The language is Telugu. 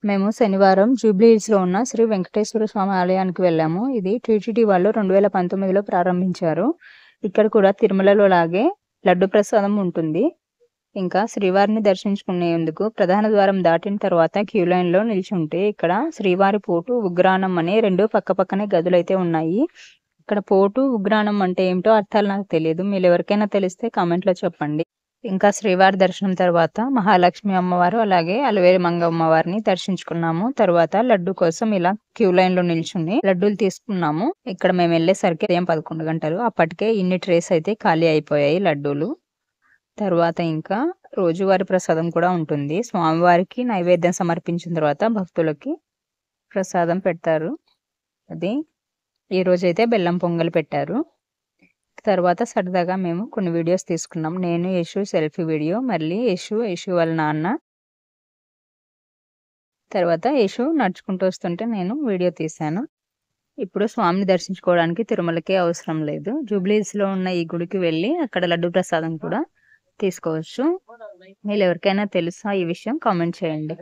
మేము శనివారం జూబ్లీ హిల్స్‌లో ఉన్న శ్రీ వెంకటేశ్వర స్వామి ఆలయానికి వెళ్ళాము. ఇది టీటీడీ వాళ్ళు 2019లో ప్రారంభించారు. ఇక్కడ కూడా తిరుమలలో లాగే లడ్డు ప్రసాదం ఉంటుంది. ఇంకా శ్రీవారిని దర్శించుకునేందుకు ప్రధాన ద్వారం దాటిన తర్వాత క్యూ లైన్‌లో నిల్చుంటే ఇక్కడ శ్రీవారి పోటు, ఉగ్రాణం అనే 2 పక్కపక్కనే గదులైతే ఉన్నాయి. ఇక్కడ పోటు, ఉగ్రాణం అంటే ఏమిటో అర్థాలు నాకు తెలియదు. మీరెవరికైనా తెలిస్తే కామెంట్‌లో చెప్పండి. ఇంకా శ్రీవారి దర్శనం తర్వాత మహాలక్ష్మి అమ్మవారు అలాగే అలవేలు మంగ అమ్మవారిని దర్శించుకున్నాము. తర్వాత లడ్డు కోసం ఇలా క్యూ లైన్ లో నిల్చుని లడ్డూలు తీసుకున్నాము. ఇక్కడ మేము వెళ్ళేసరికి ఉదయం 11 గంటలు. అప్పటికే ఇన్ని ట్రేస్ అయితే ఖాళీ అయిపోయాయి లడ్డూలు. తర్వాత ఇంకా రోజువారీ ప్రసాదం కూడా ఉంటుంది. స్వామివారికి నైవేద్యం సమర్పించిన తర్వాత భక్తులకి ప్రసాదం పెడతారు. అది ఈ రోజైతే బెల్లం పొంగల్ పెట్టారు. తర్వాత సరదాగా మేము కొన్ని వీడియోస్ తీసుకున్నాం. నేను యశు సెల్ఫీ వీడియో, మళ్ళీ యశు వాళ్ళ నాన్న. తర్వాత యశు నడుచుకుంటూ వస్తుంటే నేను వీడియో తీశాను. ఇప్పుడు స్వామిని దర్శించుకోవడానికి తిరుమలకే అవసరం లేదు. జూబ్లీ హిల్స్‌లో ఉన్న ఈ గుడికి వెళ్ళి అక్కడ లడ్డు ప్రసాదం కూడా తీసుకోవచ్చు. మీరు ఎవరికైనా తెలుసా ఈ విషయం కామెంట్ చేయండి.